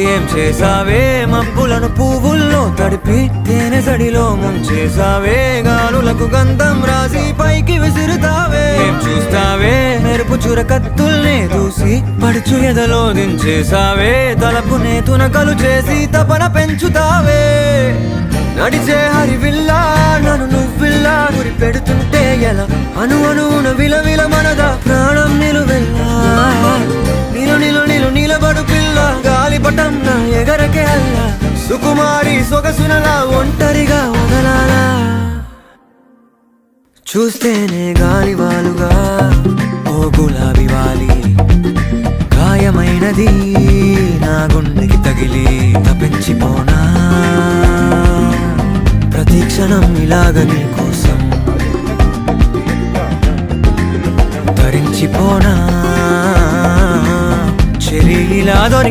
ఏం చేసావే మబ్బులను పువ్వుల్లో తడిపి తేనె సడిలో ముంచేసావే గాలులకు గంధం రాసి పైకి విసురుతావే ఏం చూస్తావే మెరుపు చుర కత్తుల్నే దూసి పడుచు ఎదలో దించేసావే తలపునే తునకలు చేసి తపన పెంచుతావే నడిచే హరివిల్లా నన్ను నువ్విల్లా గురి పెడుతుంటే ఎలా అణువున విలవిల మనదా ప్రాణం నిలువెల్లా నిలబడు పిల్ల గాలిపటం నా ఎగరకే అల్లా సుకుమారి సొగసునలా ఒంటరిగా వదలాలా చూస్తేనే గాలివాలుగా ఓ గులాబీ వాలి గాయమైనది నా గుండెకి తగిలి తప్పించిపోనా ప్రతి క్షణం ఇలాగ నీ కోసం తరించిపోనా చెరి ఇలా